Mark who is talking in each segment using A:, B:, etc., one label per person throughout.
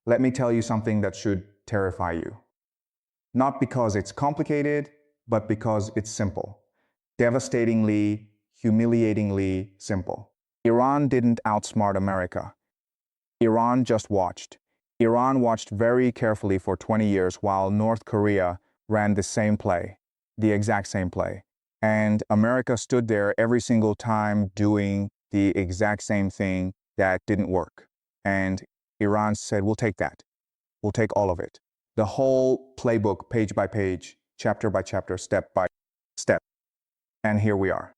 A: let me tell you something that should terrify you. Not because it's complicated, but because it's simple. Devastatingly, humiliatingly simple. Iran didn't outsmart America. Iran just watched. Iran watched very carefully for 20 years while North Korea ran the same play, the exact same play. And America stood there every single time doing the exact same thing that didn't work. And Iran said, we'll take that. We'll take all of it. The whole playbook, page by page, chapter by chapter, step by step. And here we are.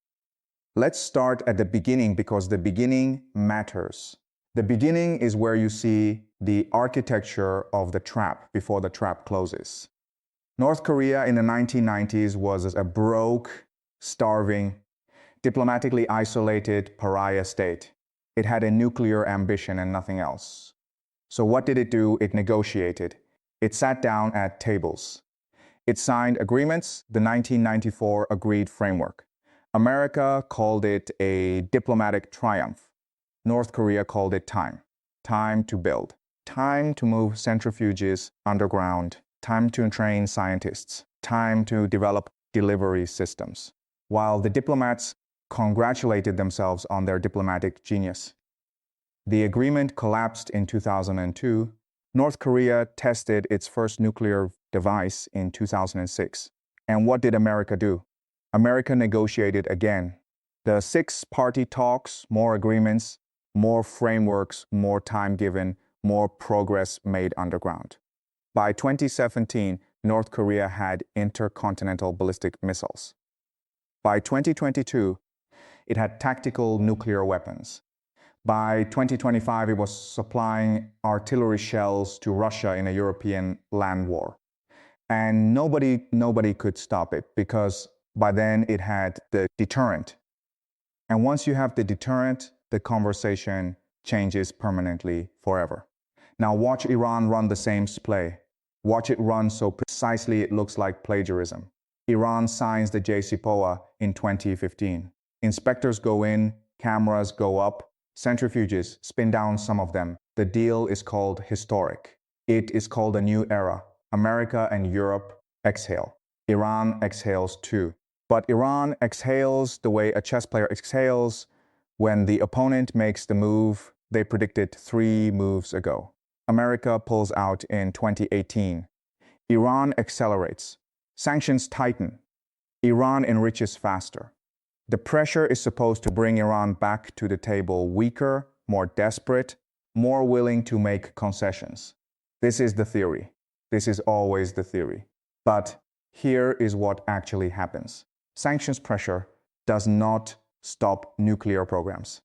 A: Let's start at the beginning because the beginning matters. The beginning is where you see the architecture of the trap before the trap closes. North Korea in the 1990s was a broke, starving, diplomatically isolated pariah state. It had a nuclear ambition and nothing else. So what did it do? It negotiated. It sat down at tables. It signed agreements, the 1994 Agreed Framework. America called it a diplomatic triumph. North Korea called it time. Time to build. Time to move centrifuges underground. Time to train scientists. Time to develop delivery systems. While the diplomats congratulated themselves on their diplomatic genius. The agreement collapsed in 2002. North Korea tested its first nuclear device in 2006. And what did America do? America negotiated again. The six-party talks, more agreements, more frameworks, more time given, more progress made underground. By 2017, North Korea had intercontinental ballistic missiles. By 2022, it had tactical nuclear weapons. By 2025, it was supplying artillery shells to Russia in a European land war. And nobody could stop it because by then it had the deterrent. And once you have the deterrent, the conversation changes permanently forever. Now watch Iran run the same play. Watch it run so precisely it looks like plagiarism. Iran signs the JCPOA in 2015. Inspectors go in, cameras go up, centrifuges spin down some of them. The deal is called historic. It is called a new era. America and Europe exhale. Iran exhales too. But Iran exhales the way a chess player exhales when the opponent makes the move they predicted 3 moves ago. America pulls out in 2018. Iran accelerates. Sanctions tighten. Iran enriches faster. The pressure is supposed to bring Iran back to the table weaker, more desperate, more willing to make concessions. This is the theory. This is always the theory. But here is what actually happens. Sanctions pressure does not stop nuclear programs.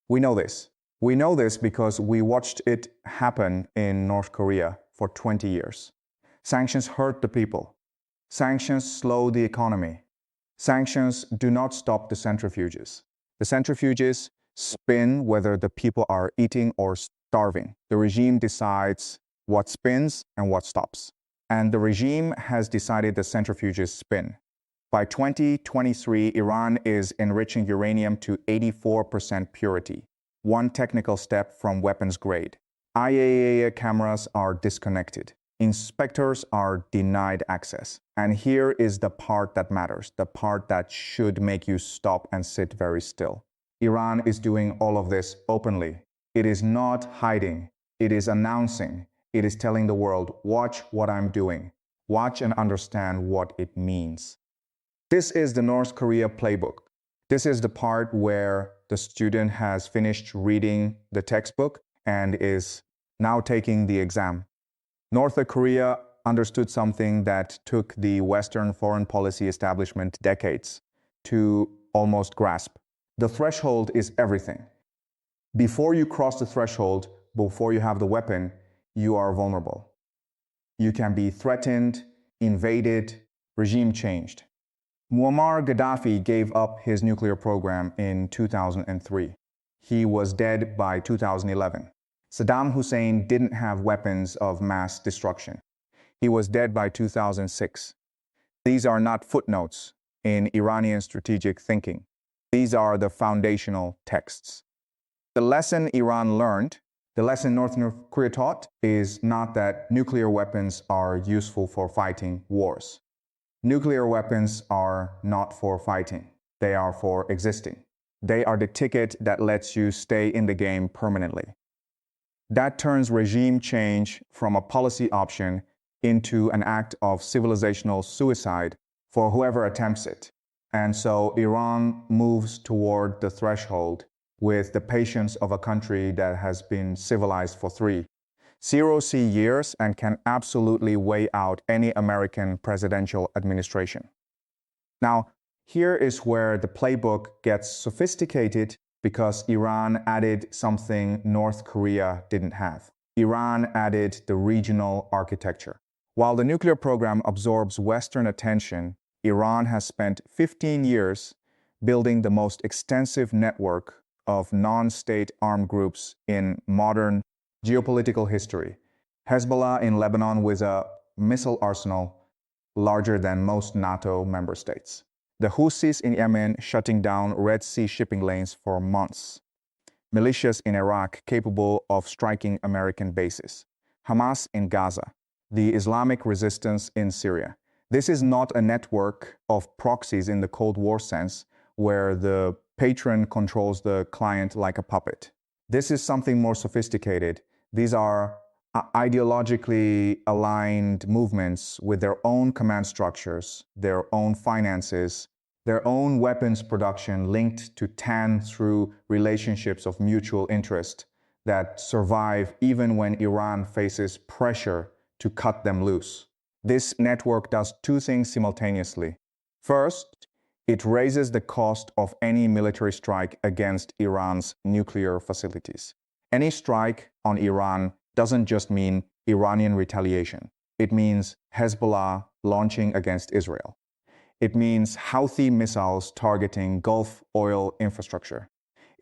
A: We know this. We know this because we watched it happen in North Korea for 20 years. Sanctions hurt the people. Sanctions slow the economy. Sanctions do not stop the centrifuges. The centrifuges spin whether the people are eating or starving. The regime decides what spins and what stops. And the regime has decided the centrifuges spin. By 2023, Iran is enriching uranium to 84% purity, one technical step from weapons grade. IAEA cameras are disconnected. Inspectors are denied access. And here is the part that matters, the part that should make you stop and sit very still. Iran is doing all of this openly. It is not hiding. It is announcing. It is telling the world, watch what I'm doing. Watch and understand what it means. This is the North Korea playbook. This is the part where the student has finished reading the textbook and is now taking the exam. North Korea understood something that took the Western foreign policy establishment decades to almost grasp. The threshold is everything. Before you cross the threshold, before you have the weapon, you are vulnerable. You can be threatened, invaded, regime changed. Muammar Gaddafi gave up his nuclear program in 2003. He was dead by 2011. Saddam Hussein didn't have weapons of mass destruction. He was dead by 2006. These are not footnotes in Iranian strategic thinking. These are the foundational texts. The lesson Iran learned, The lesson North Korea taught is not that nuclear weapons are useful for fighting wars. Nuclear weapons are not for fighting. They are for existing. They are the ticket that lets you stay in the game permanently. That turns regime change from a policy option into an act of civilizational suicide for whoever attempts it. And so Iran moves toward the threshold with the patience of a country that has been civilized for 3 years and can absolutely weigh out any American presidential administration. Now, here is where the playbook gets sophisticated because Iran added something North Korea didn't have. Iran added the regional architecture. While the nuclear program absorbs Western attention, Iran has spent 15 years building the most extensive network of non-state armed groups in modern geopolitical history. Hezbollah in Lebanon with a missile arsenal larger than most NATO member states. The Houthis in Yemen shutting down Red Sea shipping lanes for months. Militias in Iraq capable of striking American bases. Hamas in Gaza. The Islamic resistance in Syria. This is not a network of proxies in the Cold War sense, where the patron controls the client like a puppet. This is something more sophisticated. These are ideologically aligned movements with their own command structures, their own finances, their own weapons production linked to TAN through relationships of mutual interest that survive even when Iran faces pressure to cut them loose. This network does two things simultaneously. First, it raises the cost of any military strike against Iran's nuclear facilities. Any strike on Iran doesn't just mean Iranian retaliation. It means Hezbollah launching against Israel. It means Houthi missiles targeting Gulf oil infrastructure.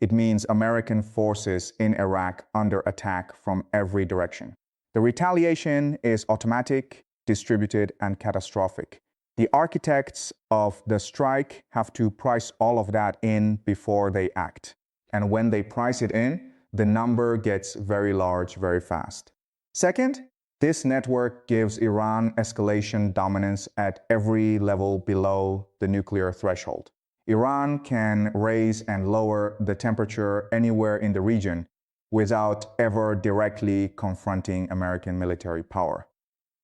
A: It means American forces in Iraq under attack from every direction. The retaliation is automatic, distributed, and catastrophic. The architects of the strike have to price all of that in before they act. And when they price it in, the number gets very large very fast. Second, this network gives Iran escalation dominance at every level below the nuclear threshold. Iran can raise and lower the temperature anywhere in the region without ever directly confronting American military power.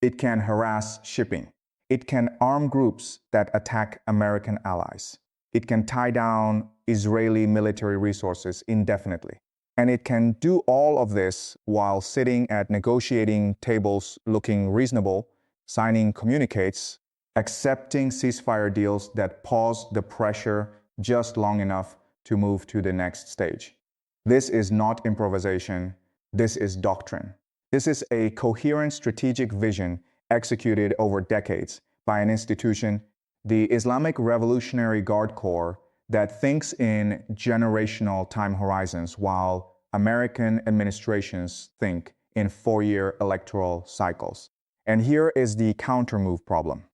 A: It can harass shipping. It can arm groups that attack American allies. It can tie down Israeli military resources indefinitely. And it can do all of this while sitting at negotiating tables looking reasonable, signing communiques, accepting ceasefire deals that pause the pressure just long enough to move to the next stage. This is not improvisation. This is doctrine. This is a coherent strategic vision executed over decades by an institution, the Islamic Revolutionary Guard Corps, that thinks in generational time horizons while American administrations think in 4-year electoral cycles. And here is the countermove problem.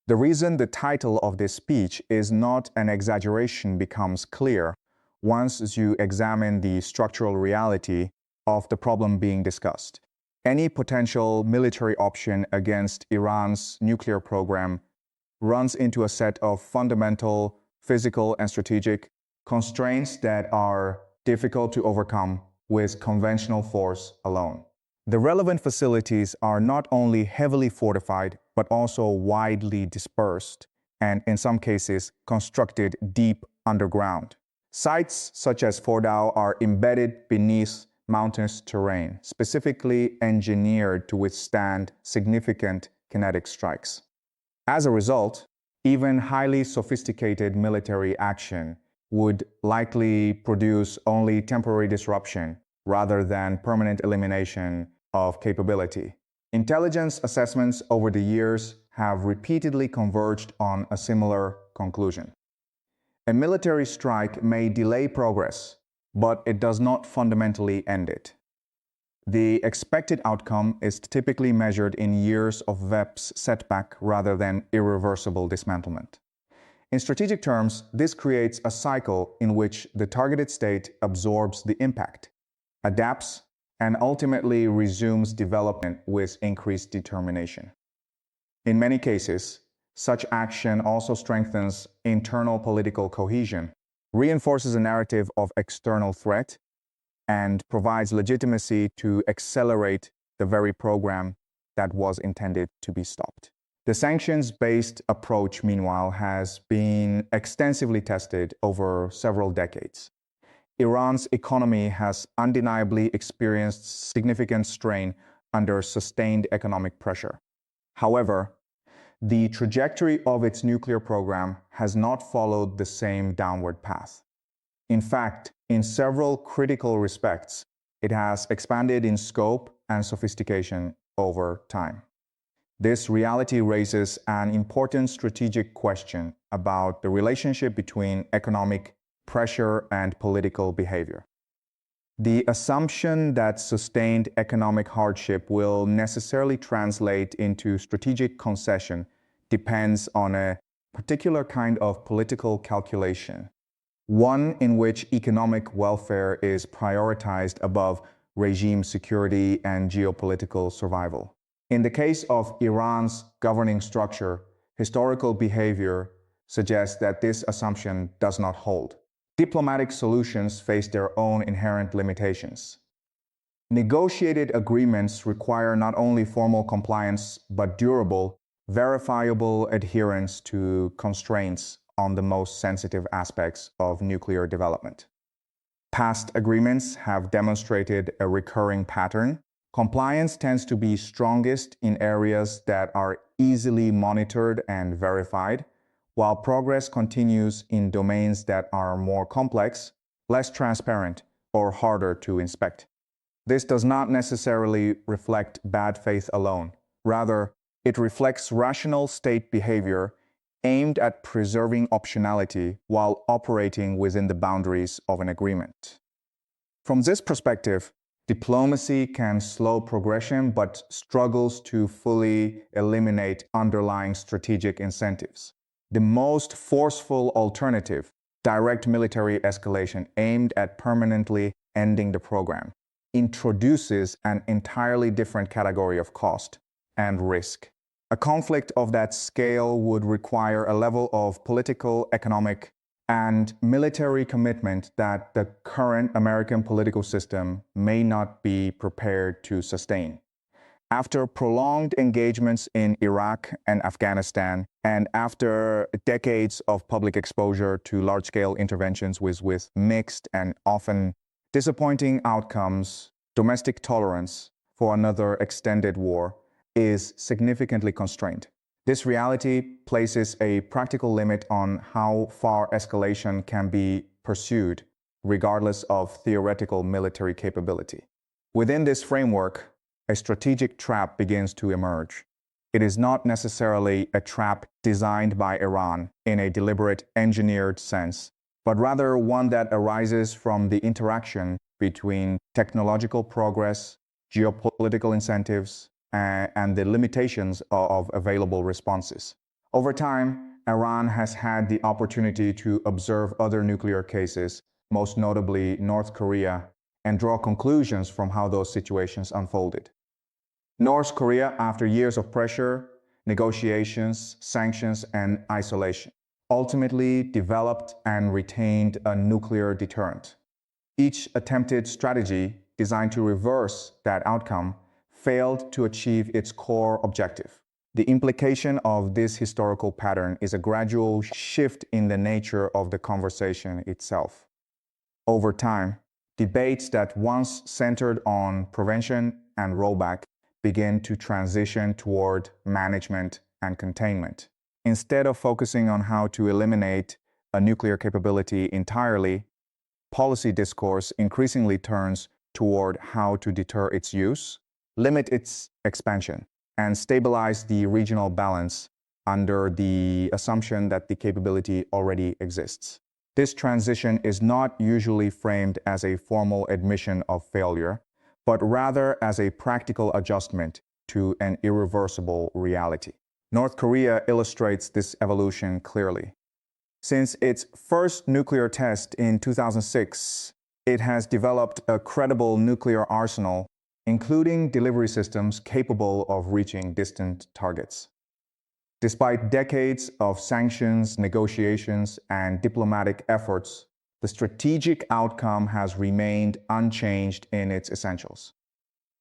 A: The reason the title of this speech is not an exaggeration becomes clear once you examine the structural reality of the problem being discussed. Any potential military option against Iran's nuclear program runs into a set of fundamental physical and strategic constraints that are difficult to overcome with conventional force alone. The relevant facilities are not only heavily fortified, but also widely dispersed, and in some cases, constructed deep underground. Sites such as Fordow are embedded beneath mountainous terrain, specifically engineered to withstand significant kinetic strikes. As a result, even highly sophisticated military action would likely produce only temporary disruption rather than permanent elimination of capability. Intelligence assessments over the years have repeatedly converged on a similar conclusion. A military strike may delay progress, but it does not fundamentally end it. The expected outcome is typically measured in years of VEP's setback rather than irreversible dismantlement. In strategic terms, this creates a cycle in which the targeted state absorbs the impact, adapts, and ultimately resumes development with increased determination. In many cases, such action also strengthens internal political cohesion, reinforces a narrative of external threat, and provides legitimacy to accelerate the very program that was intended to be stopped. The sanctions-based approach, meanwhile, has been extensively tested over several decades. Iran's economy has undeniably experienced significant strain under sustained economic pressure. However, the trajectory of its nuclear program has not followed the same downward path. In fact, in several critical respects, it has expanded in scope and sophistication over time. This reality raises an important strategic question about the relationship between economic pressure and political behavior. The assumption that sustained economic hardship will necessarily translate into strategic concession depends on a particular kind of political calculation, one in which economic welfare is prioritized above regime security and geopolitical survival. In the case of Iran's governing structure, historical behavior suggests that this assumption does not hold. Diplomatic solutions face their own inherent limitations. Negotiated agreements require not only formal compliance but durable, verifiable adherence to constraints on the most sensitive aspects of nuclear development. Past agreements have demonstrated a recurring pattern. Compliance tends to be strongest in areas that are easily monitored and verified, while progress continues in domains that are more complex, less transparent, or harder to inspect. This does not necessarily reflect bad faith alone. Rather, it reflects rational state behavior aimed at preserving optionality while operating within the boundaries of an agreement. From this perspective, diplomacy can slow progression but struggles to fully eliminate underlying strategic incentives. The most forceful alternative, direct military escalation aimed at permanently ending the program, introduces an entirely different category of cost and risk. A conflict of that scale would require a level of political, economic, and military commitment that the current American political system may not be prepared to sustain. After prolonged engagements in Iraq and Afghanistan, and after decades of public exposure to large-scale interventions with mixed and often disappointing outcomes, domestic tolerance for another extended war is significantly constrained. This reality places a practical limit on how far escalation can be pursued, regardless of theoretical military capability. Within this framework, a strategic trap begins to emerge. It is not necessarily a trap designed by Iran in a deliberate, engineered sense, but rather one that arises from the interaction between technological progress, geopolitical incentives, and the limitations of available responses. Over time, Iran has had the opportunity to observe other nuclear cases, most notably North Korea, and draw conclusions from how those situations unfolded. North Korea, after years of pressure, negotiations, sanctions, and isolation, ultimately developed and retained a nuclear deterrent. Each attempted strategy designed to reverse that outcome failed to achieve its core objective. The implication of this historical pattern is a gradual shift in the nature of the conversation itself. Over time, debates that once centered on prevention and rollback begin to transition toward management and containment. Instead of focusing on how to eliminate a nuclear capability entirely, policy discourse increasingly turns toward how to deter its use, limit its expansion, and stabilize the regional balance under the assumption that the capability already exists. This transition is not usually framed as a formal admission of failure, but rather as a practical adjustment to an irreversible reality. North Korea illustrates this evolution clearly. Since its first nuclear test in 2006, it has developed a credible nuclear arsenal including delivery systems capable of reaching distant targets. Despite decades of sanctions, negotiations, and diplomatic efforts, the strategic outcome has remained unchanged in its essentials.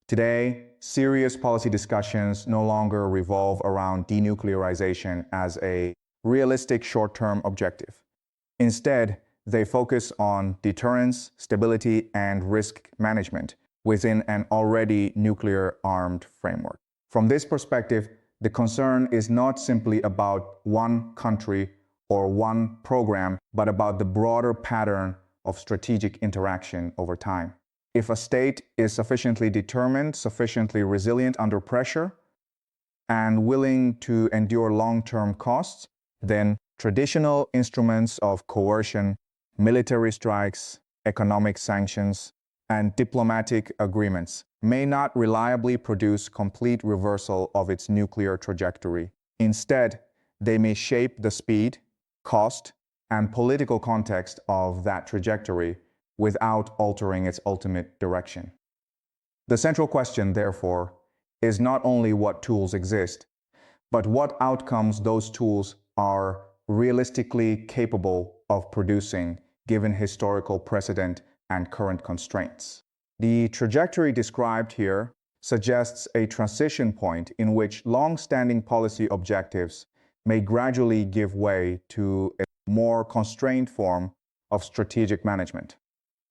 A: Today, serious policy discussions no longer revolve around denuclearization as a realistic short-term objective. Instead, they focus on deterrence, stability, and risk management within an already nuclear-armed framework. From this perspective, the concern is not simply about one country or one program, but about the broader pattern of strategic interaction over time. If a state is sufficiently determined, sufficiently resilient under pressure, and willing to endure long-term costs, then traditional instruments of coercion, military strikes, economic sanctions, and diplomatic agreements may not reliably produce complete reversal of its nuclear trajectory. Instead, they may shape the speed, cost, and political context of that trajectory without altering its ultimate direction. The central question, therefore, is not only what tools exist, but what outcomes those tools are realistically capable of producing given historical precedent and current constraints. The trajectory described here suggests a transition point in which long-standing policy objectives may gradually give way to a more constrained form of strategic management.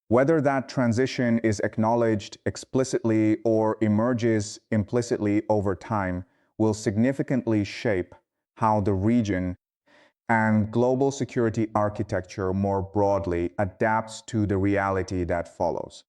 A: Whether that transition is acknowledged explicitly or emerges implicitly over time will significantly shape how the region and global security architecture more broadly adapts to the reality that follows.